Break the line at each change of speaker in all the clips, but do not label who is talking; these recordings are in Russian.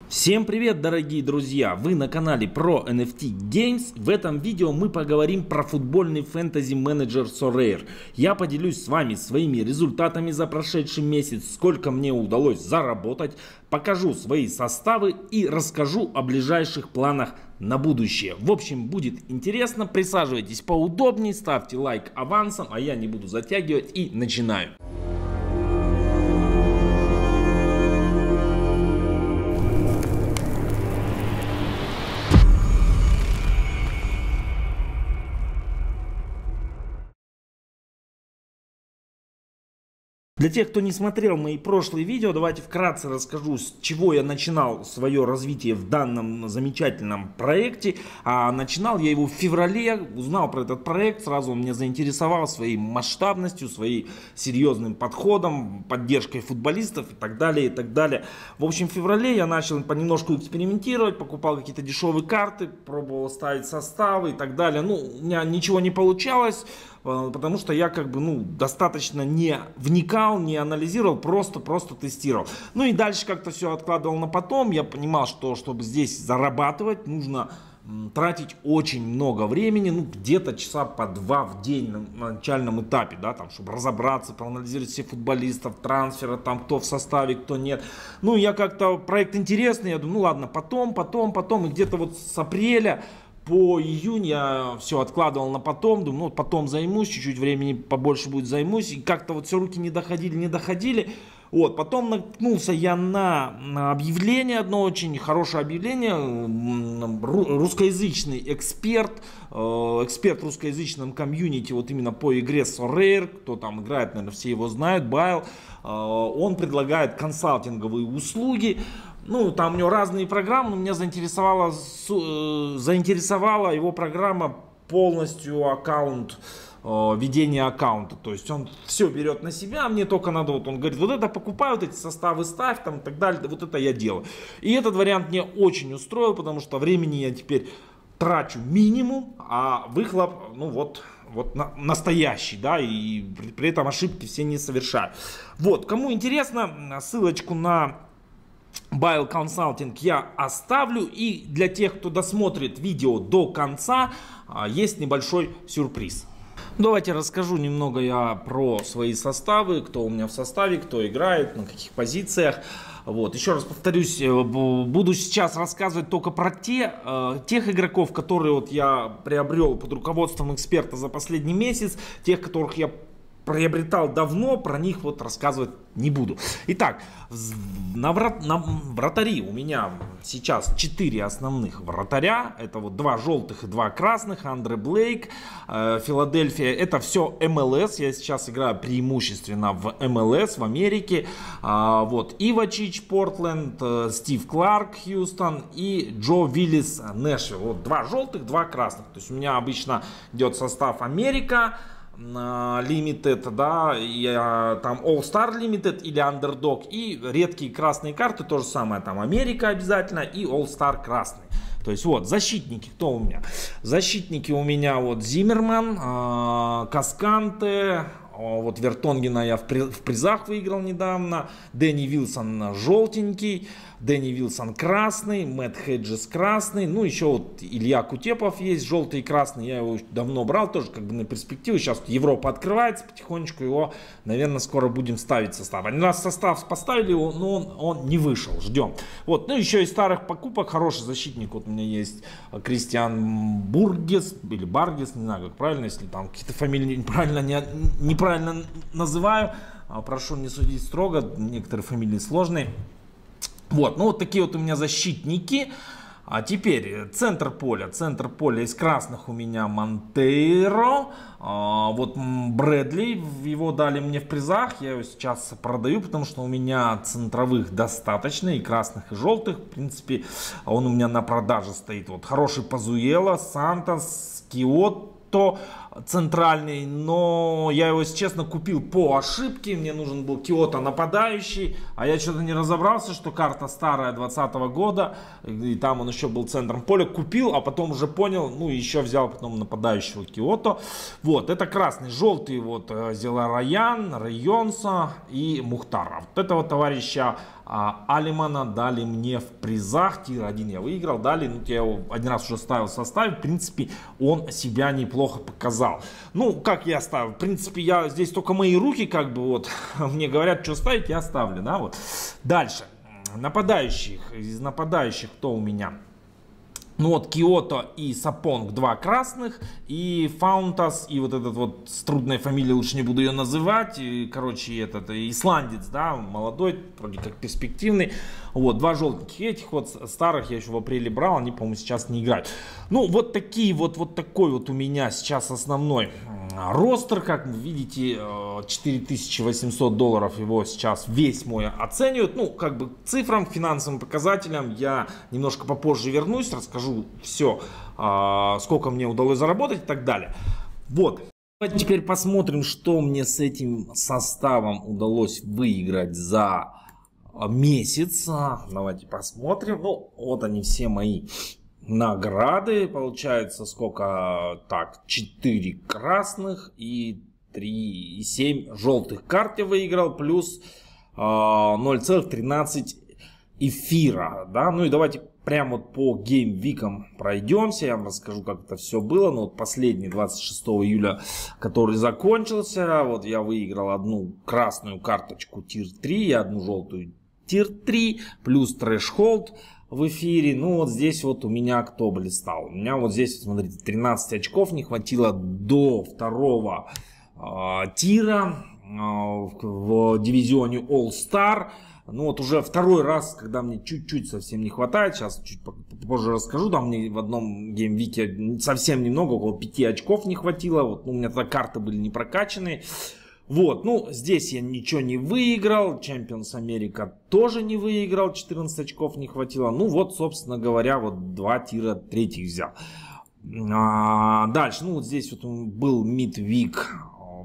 Всем привет, дорогие друзья! Вы на канале Pro NFT Games. В этом видео мы поговорим про футбольный фэнтези менеджер Sorare. Я поделюсь с вами своими результатами за прошедший месяц, сколько мне удалось заработать, покажу свои составы и расскажу о ближайших планах на будущее. В общем, будет интересно. Присаживайтесь поудобнее, ставьте лайк авансом, а я не буду затягивать и начинаю. Для тех, кто не смотрел мои прошлые видео, давайте вкратце расскажу, с чего я начинал свое развитие в данном замечательном проекте. Начинал я его в феврале, узнал про этот проект, сразу он меня заинтересовал своей масштабностью, своим серьезным подходом, поддержкой футболистов и так далее, и так далее. В общем, в феврале я начал понемножку экспериментировать, покупал какие-то дешевые карты, пробовал ставить составы и так далее. Ну, у меня ничего не получалось. Потому что я достаточно не вникал, не анализировал, просто тестировал. Ну и дальше как-то все откладывал на потом. Я понимал, что чтобы здесь зарабатывать, нужно тратить очень много времени, где-то часа по 2 в день на начальном этапе, да, там, чтобы разобраться, проанализировать всех футболистов, трансфера, там, кто в составе, кто нет. Ну, я как-то, проект интересный, я думаю, ну ладно, потом, и где-то вот с апреля по июнь я все откладывал на потом, думаю, ну потом займусь, чуть-чуть времени побольше будет займусь, и как-то вот все руки не доходили. Вот, потом наткнулся я на объявление, одно очень хорошее объявление, русскоязычный эксперт в русскоязычном комьюнити, вот именно по игре Sorare, кто там играет, наверное, все его знают, Байл, он предлагает консалтинговые услуги. Ну, там у него разные программы, но меня заинтересовала его программа полностью ведение аккаунта. То есть он все берет на себя, мне только надо, вот он говорит, вот это покупай, вот эти составы ставь, там и так далее, вот это я делаю. И этот вариант мне очень устроил, потому что времени я теперь трачу минимум, а выхлоп, настоящий, да, и при этом ошибки все не совершаю. Вот, кому интересно, ссылочку на Байл Консалтинг я оставлю, и для тех, кто досмотрит видео до конца, есть небольшой сюрприз. Давайте расскажу немного я про свои составы, кто у меня в составе, кто играет, на каких позициях. Вот. Еще раз повторюсь, буду сейчас рассказывать только про тех игроков, которые вот я приобрел под руководством эксперта за последний месяц, тех, которых я приобретал давно, про них вот рассказывать не буду. Итак, на вратари у меня сейчас 4 основных вратаря. Это вот 2 желтых и 2 красных. Андре Блейк, Филадельфия. Это все МЛС. Я сейчас играю преимущественно в МЛС, в Америке. Вот Ивачич, Портленд, Стив Кларк, Хьюстон и Джо Виллис, Нэшвилл. Вот 2 желтых, 2 красных. То есть у меня обычно идет состав Америка Limited, да, там All Star Limited или Underdog, и редкие красные карты, то же самое, там Америка обязательно и All Star красный. То есть вот, защитники, кто у меня? Защитники у меня вот Зиммерман, Касканте, вот Вертонгена я в призах выиграл недавно, Дэнни Вилсон желтенький, Дэнни Вилсон красный, Мэтт Хеджес красный, ну еще вот Илья Кутепов есть, желтый и красный, я его давно брал, тоже как бы на перспективу, сейчас Европа открывается, потихонечку его, наверное, скоро будем ставить состав. Они раз состав поставили, но он не вышел, ждем. Вот, ну еще из старых покупок хороший защитник, вот у меня есть Кристиан Бургес, или Баргес, не знаю как правильно, если там какие-то фамилии неправильно называю, прошу не судить строго, некоторые фамилии сложные. Вот, ну вот такие вот у меня защитники. А теперь центр поля из красных у меня Монтейро, вот Брэдли, его дали мне в призах, я его сейчас продаю, потому что у меня центровых достаточно, и красных, и желтых, в принципе, он у меня на продаже стоит. Вот хороший Пазуэло, Сантос, Киото центральный, но я его, если честно, купил по ошибке. Мне нужен был Киото нападающий, а я что-то не разобрался, что карта старая 2020 года, и там он еще был центром поля. Купил, а потом уже понял, ну еще взял потом нападающего Киото. Вот, это красный, желтый, вот Зелараян, Районса и Мухтара. Вот этого товарища Алимана дали мне в призах. Тир 1 я выиграл. Дали, ну, я его один раз уже ставил в составе. В принципе, он себя неплохо показал. Ну, как я ставил? В принципе, я здесь только мои руки, как бы, вот, мне говорят, что ставить, я ставлю, да, вот. Дальше. Нападающих. Из нападающих кто у меня? Ну вот Киото и Сапонг 2 красных, и Фаунтас, и вот этот вот с трудной фамилией, лучше не буду ее называть, и, короче, этот исландец, да, молодой, вроде как перспективный, вот, 2 желтеньких, этих вот старых я еще в апреле брал, они, по-моему, сейчас не играют. Ну, вот такие вот такой вот у меня сейчас основной ростер, как вы видите, $4800 его сейчас весь мой оценивают. Ну, как бы к цифрам, финансовым показателям я немножко попозже вернусь, расскажу все, сколько мне удалось заработать и так далее. Вот. Давайте теперь посмотрим, что мне с этим составом удалось выиграть за месяц. Давайте посмотрим. Ну, вот они все мои награды. Получается сколько? Так, 4 красных и 7 желтых карт я выиграл, плюс 0,13 эфира, да. Ну и давайте прямо вот по геймвикам пройдемся, я вам расскажу, как это все было. Ну вот последний, 26 июля, который закончился, вот я выиграл одну красную карточку тир 3 и одну желтую тир 3, плюс трэш-холд в эфире. Ну вот здесь вот у меня кто блистал? У меня вот здесь, смотрите, 13 очков не хватило до второго тира в дивизионе All Star. Ну вот уже второй раз, когда мне чуть-чуть совсем не хватает, сейчас чуть позже расскажу, там мне в одном геймвике совсем немного, около 5 очков не хватило, вот, ну, у меня тогда карты были не прокачаны. Вот, ну, здесь я ничего не выиграл, Champions America тоже не выиграл, 14 очков не хватило. Ну вот, собственно говоря, вот 2 тира третьих взял. Дальше, ну вот здесь вот был Midweek,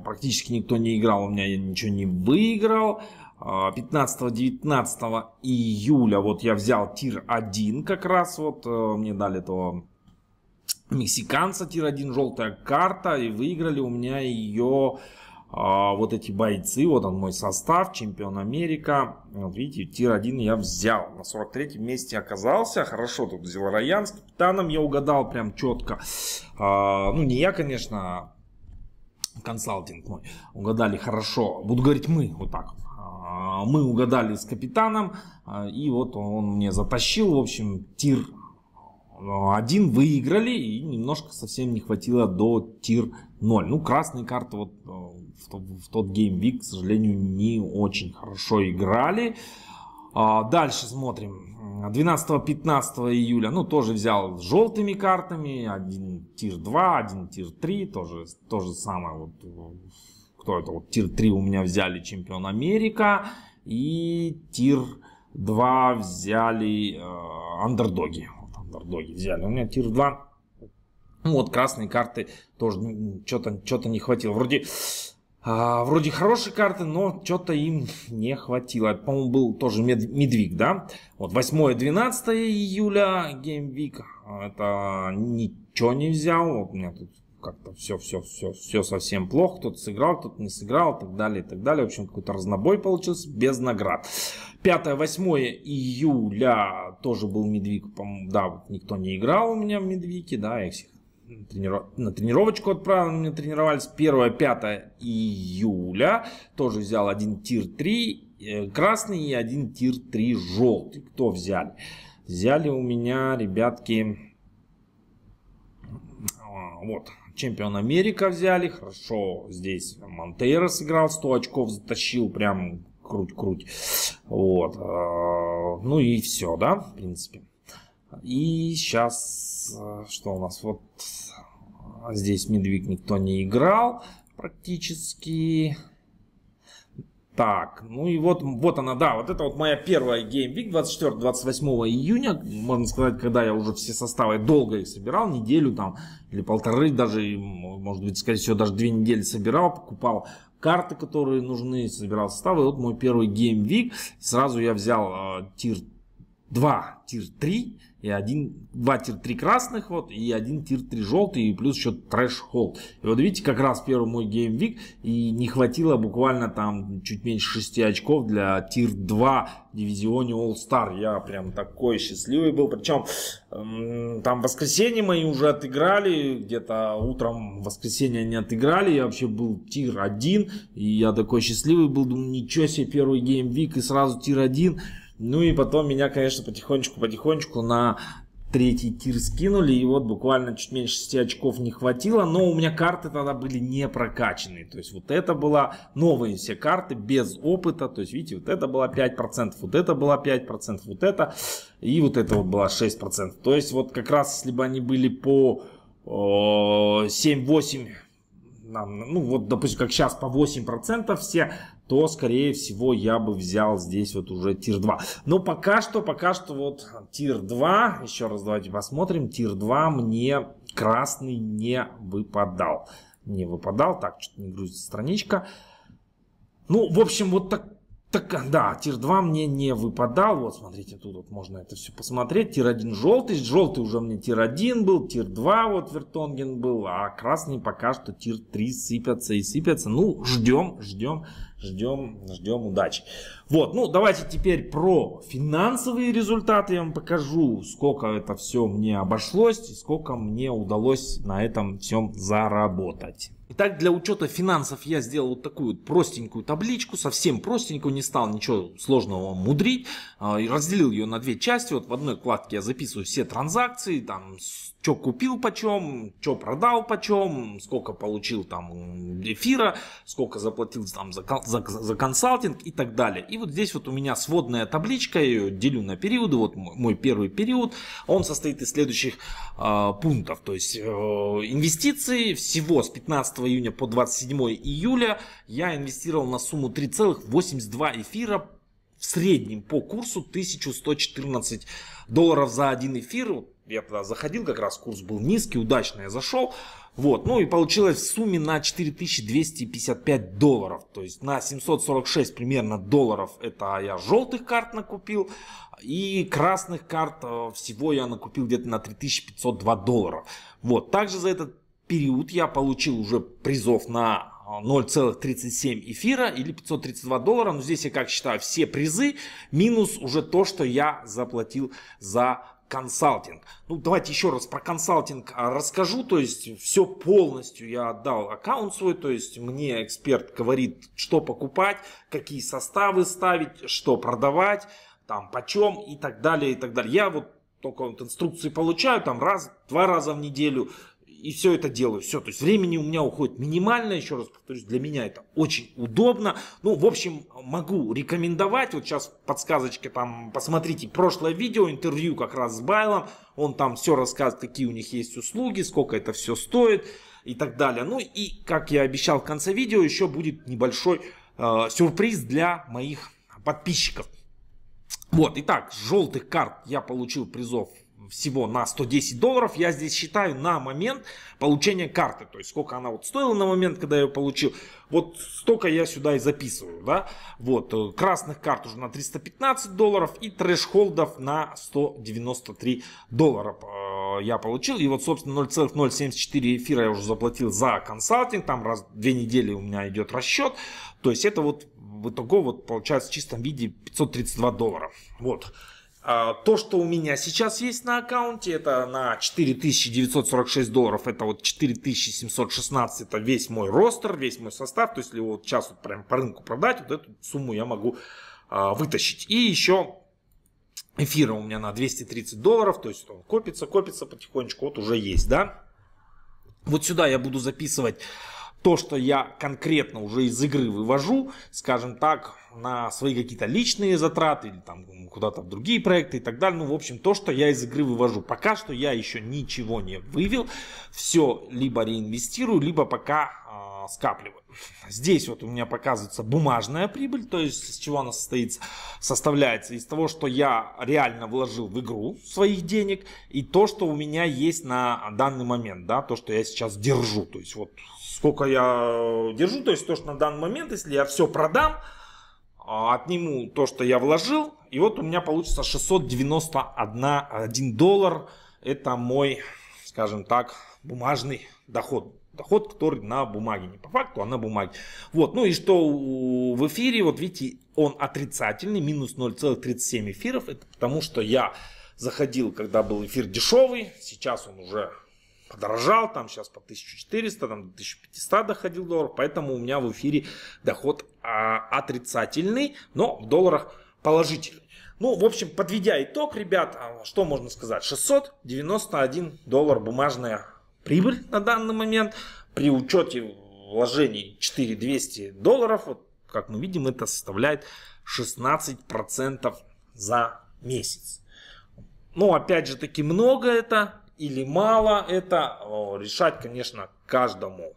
практически никто не играл, у меня я ничего не выиграл. 15-19 июля вот я взял тир 1 как раз, вот мне дали этого мексиканца тир 1, желтая карта, и выиграли у меня ее вот эти бойцы. Вот он мой состав, чемпион Америка, вот видите, тир 1 я взял, на 43-м месте оказался, хорошо тут взял Райан, с капитаном я угадал прям четко, ну не я, конечно, консалтинг мой, угадали хорошо, буду говорить мы, вот так вот. Мы угадали с капитаном, и вот он мне затащил. В общем, тир 1 выиграли, и немножко совсем не хватило до тир 0. Ну, красные карты вот в тот геймвик, к сожалению, не очень хорошо играли. Дальше смотрим. 12-15 июля, ну, тоже взял с желтыми картами. Один тир 2, один тир 3, то же самое вот. Кто это? Вот тир 3 у меня взяли чемпион Америка, и тир 2 взяли андердоги. Вот, андердоги взяли. У меня тир 2. Ну, вот красные карты тоже что-то не хватило. Вроде хорошие карты, но что-то им не хватило. По-моему, был тоже Midweek, да? Вот 8-12 июля геймвик. Это ничего не взял. Вот у меня тут как-то все совсем плохо. Кто-то сыграл, кто-то не сыграл, и так далее, и так далее. В общем, какой-то разнобой получился без наград. 5-8 июля тоже был Midweek. Да, вот никто не играл у меня в Midweek, да, я их всех на тренировочку отправил, меня тренировались. 1-5 июля тоже взял один тир 3 красный и один тир 3 желтый. Кто взяли? Взяли у меня, ребятки, вот, чемпион Америка взяли, хорошо, здесь Монтейро сыграл, 100 очков затащил, прям круть. Вот, ну и все, да, в принципе. И сейчас, что у нас, вот здесь Midweek никто не играл практически. Так, ну и вот она, да, вот это вот моя первая геймвик, 24-28 июня, можно сказать, когда я уже все составы, долго их собирал, неделю там, или полторы даже, может быть, скорее всего, даже 2 недели собирал, покупал карты, которые нужны, собирал составы. Вот мой первый геймвик, сразу я взял тир 2 тир-3 и 2 тир-3 красных, вот, и 1 тир-3 желтый, и плюс еще трэш-холд. И вот видите, как раз первый мой геймвик, и не хватило буквально там чуть меньше 6 очков для тир-2 дивизионе All-Star. Я прям такой счастливый был, причем там в воскресенье мои уже отыграли, где-то утром в воскресенье они отыграли, я вообще был тир-1, и я такой счастливый был, думаю, ничего себе, первый геймвик и сразу тир-1. Ну и потом меня, конечно, потихонечку на 3-й тир скинули. И вот буквально чуть меньше 6 очков не хватило. Но у меня карты тогда были не прокачанные. То есть вот это была новые все карты без опыта. То есть видите, вот это было 5%, вот это было 5%, вот это. И вот это вот было 6%. То есть вот как раз если бы они были по 7-8, ну вот допустим как сейчас по 8% все, то скорее всего я бы взял здесь вот уже тир 2. Но пока что вот тир 2, еще раз давайте посмотрим, тир 2 мне красный не выпадал. Так, что-то не грузится страничка. Ну, в общем, вот так, да, тир 2 мне не выпадал. Вот, смотрите, тут вот можно это все посмотреть. Тир 1 желтый. Желтый уже мне тир 1 был. Тир 2 вот Вертонген был. А красный пока что тир 3 сыпятся и сыпятся. Ну, ждем удачи. Вот, ну, давайте теперь про финансовые результаты я вам покажу. Сколько это все мне обошлось и сколько мне удалось на этом всем заработать. Итак, для учета финансов я сделал вот такую вот простенькую табличку, совсем простенькую, не стал ничего сложного мудрить. Разделил ее на две части. Вот в одной вкладке я записываю все транзакции, там, что купил почем, что продал почем, сколько получил там эфира, сколько заплатил там за консалтинг и так далее. И вот здесь вот у меня сводная табличка, я ее делю на периоды. Вот мой первый период, он состоит из следующих пунктов. То есть инвестиции всего с 15 июня по 27 июля я инвестировал на сумму 3,82 эфира, в среднем по курсу 1114 долларов за один эфир. Я тогда заходил, как раз курс был низкий, удачно я зашел. Вот, ну и получилось в сумме на 4255 долларов. То есть на 746 примерно долларов это я желтых карт накупил. И красных карт всего я накупил где-то на 3502 доллара. Вот, также за этот период я получил уже призов на 0,37 эфира или 532 доллара. Но здесь я как считаю все призы минус уже то, что я заплатил за консалтинг. Ну, давайте еще раз про консалтинг расскажу. То есть все полностью я отдал аккаунт свой. То есть мне эксперт говорит, что покупать, какие составы ставить, что продавать, там почем и так далее, и так далее. Я вот только вот инструкции получаю там два раза в неделю. И все это делаю. Все. То есть времени у меня уходит минимально. Еще раз повторюсь, для меня это очень удобно. Ну, в общем, могу рекомендовать. Вот сейчас подсказочка там, посмотрите прошлое видео, интервью как раз с Байлом. Он там все рассказывает, какие у них есть услуги, сколько это все стоит и так далее. Ну и, как я обещал в конце видео, еще будет небольшой сюрприз для моих подписчиков. Вот, итак, с желтых карт я получил призов всего на 110 долларов. Я здесь считаю на момент получения карты. То есть сколько она вот стоила на момент, когда я ее получил. Вот столько я сюда и записываю. Да? Вот, красных карт уже на 315 долларов. И трэш-холдов на 193 доллара я получил. И вот, собственно, 0,074 эфира я уже заплатил за консалтинг. Там раз в 2 недели у меня идет расчет. То есть это вот в итоге вот получается в чистом виде 532 доллара. Вот. То, что у меня сейчас есть на аккаунте, это на 4946 долларов, это вот 4716, это весь мой ростер, весь мой состав. То есть, если вот сейчас вот прям по рынку продать, вот эту сумму я могу вытащить. И еще эфира у меня на 230 долларов, то есть он копится потихонечку, вот уже есть, да. Вот сюда я буду записывать то, что я конкретно уже из игры вывожу, скажем так, на свои какие-то личные затраты или там куда-то в другие проекты и так далее. Ну, в общем, то, что я из игры вывожу. Пока что я еще ничего не вывел. Все либо реинвестирую, либо пока скапливаю. Здесь вот у меня показывается бумажная прибыль, то есть из чего она составляется из того, что я реально вложил в игру своих денег и то, что у меня есть на данный момент, да, то, что я сейчас держу. То есть вот сколько я держу, то есть то, что на данный момент, если я все продам, отниму то, что я вложил, И вот у меня получится 691 доллар. Это мой, скажем так, бумажный доход. Доход, который на бумаге, не по факту, а на бумаге. Вот, ну и что в эфире, вот видите, он отрицательный, минус 0,37 эфиров. Это потому что я заходил, когда был эфир дешевый, сейчас он уже подорожал, там сейчас по 1400, там до 1500 доходил долларов, поэтому у меня в эфире доход отрицательный, но в долларах положительный. Ну, в общем, подведя итог, ребят, что можно сказать? 691 доллар бумажная прибыль на данный момент. При учете вложений 4200 долларов, вот, как мы видим, это составляет 16% за месяц. Ну, опять же таки, много это или мало это, решать, конечно, каждому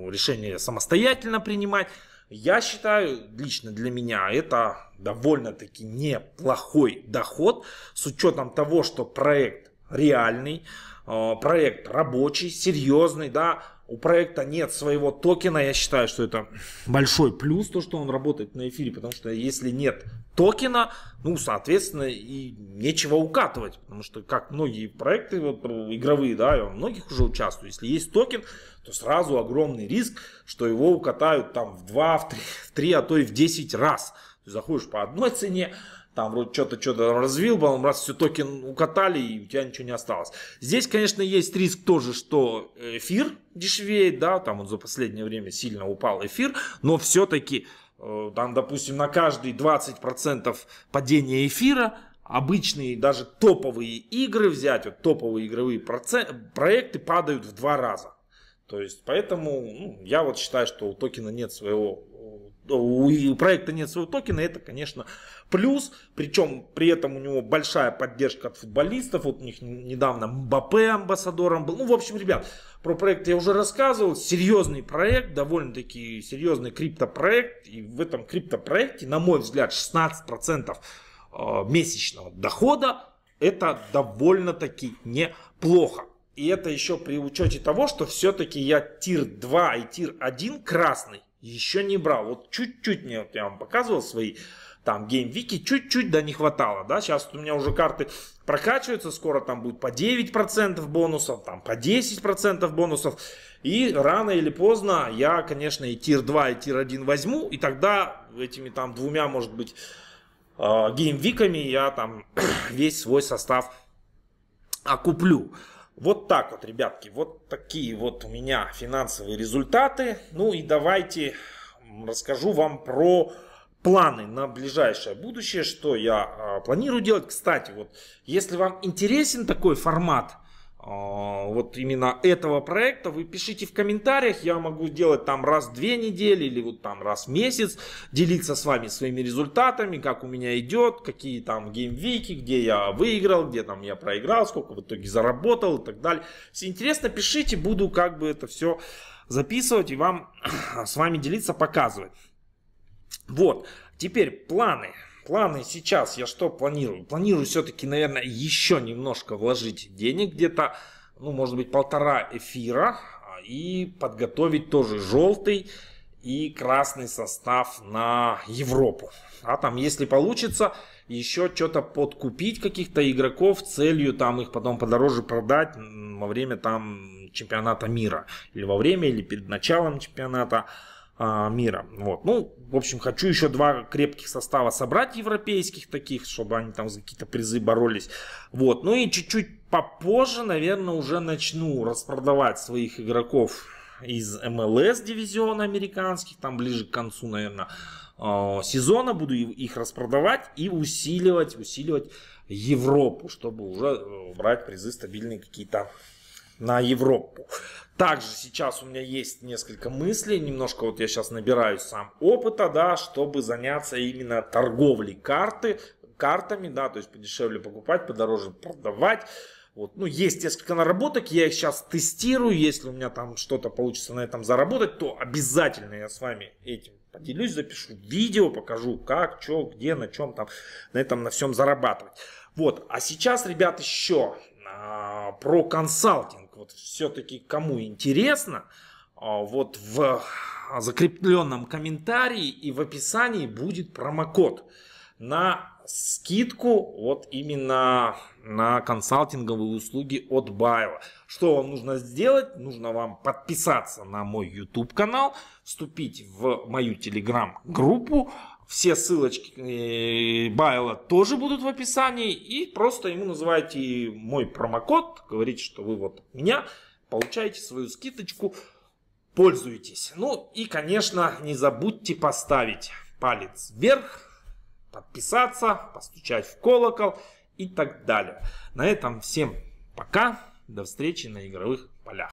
решение самостоятельно принимать. Я считаю, лично для меня, это довольно-таки неплохой доход, с учетом того, что проект реальный, проект рабочий, серьезный, да, у проекта нет своего токена, я считаю, что это большой плюс, то, что он работает на эфире, потому что если нет токена, ну, соответственно, и нечего укатывать, потому что, как многие проекты вот, игровые, да, я во многих уже участвую, если есть токен, то сразу огромный риск, что его укатают там в 2, в 3, а то и в 10 раз. Ты заходишь по одной цене, там вроде что-то развил, потом раз все токен укатали, и у тебя ничего не осталось. Здесь, конечно, есть риск тоже, что эфир дешевеет, да, там вот за последнее время сильно упал эфир, но все-таки, там, допустим, на каждые 20% падения эфира, обычные, даже топовые игры взять, вот топовые игровые проекты падают в 2 раза. То есть, поэтому ну, я вот считаю, что у токена нет своего, у проекта нет своего токена, это, конечно, плюс. Причем при этом у него большая поддержка от футболистов. Вот у них недавно Мбаппе амбассадором был. Ну, в общем, ребят, про проект я уже рассказывал. Серьезный проект, довольно-таки серьезный криптопроект. И в этом криптопроекте, на мой взгляд, 16% месячного дохода. Это довольно-таки неплохо. И это еще при учете того, что все-таки я тир 2 и тир 1 красный еще не брал. Вот чуть-чуть мне, вот я вам показывал свои там геймвики, чуть-чуть да не хватало. Да? Сейчас у меня уже карты прокачиваются, скоро там будет по 9% бонусов, там по 10% бонусов. И рано или поздно я, конечно, и тир 2, и тир 1 возьму. И тогда этими там 2, может быть, геймвиками я там весь свой состав окуплю. Вот так вот, ребятки, вот такие вот у меня финансовые результаты. Ну и давайте расскажу вам про планы на ближайшее будущее, что я планирую делать. Кстати, вот если вам интересен такой формат, вот именно этого проекта, вы пишите в комментариях, я могу делать там раз в 2 недели или вот там раз в месяц, делиться с вами своими результатами, как у меня идет, какие там геймвики, где я выиграл, где там я проиграл, сколько в итоге заработал и так далее. Если интересно, пишите, буду как бы это все записывать и вам с вами делиться, показывать. Вот, теперь планы. Планы сейчас я что планирую? Планирую все-таки, наверное, еще немножко вложить денег, где-то, ну, может быть, 1,5 эфира. И подготовить тоже желтый и красный состав на Европу. А там, если получится, еще что-то подкупить каких-то игроков с целью там их потом подороже продать во время там чемпионата мира. Или во время, или перед началом чемпионата мира. Вот. Ну, в общем, хочу еще 2 крепких состава собрать, европейских таких, чтобы они там за какие-то призы боролись. Вот. Ну и чуть-чуть попозже, наверное, уже начну распродавать своих игроков из МЛС дивизиона американских, там ближе к концу, наверное, сезона буду их распродавать и усиливать Европу, чтобы уже брать призы стабильные какие-то на Европу. Также сейчас у меня есть несколько мыслей, немножко вот я сейчас набираю сам опыта, да, чтобы заняться именно торговлей картами, да, то есть подешевле покупать, подороже продавать. Вот. Ну, есть несколько наработок, я их сейчас тестирую, если у меня там что-то получится на этом заработать, то обязательно я с вами этим поделюсь, запишу видео, покажу как, что, где, на чем там, на этом, на всем зарабатывать. Вот, а сейчас, ребят, еще про консалтинг. Вот все-таки кому интересно, вот в закрепленном комментарии и в описании будет промокод на скидку вот именно на консалтинговые услуги от Байла. Что вам нужно сделать? Нужно вам подписаться на мой YouTube канал, вступить в мою Telegram-группу. Все ссылочки Байла тоже будут в описании. И просто ему называете мой промокод, говорите, что вы вот от меня, получаете свою скидочку, пользуйтесь. Ну и, конечно, не забудьте поставить палец вверх, подписаться, постучать в колокол и так далее. На этом всем пока. До встречи на игровых полях.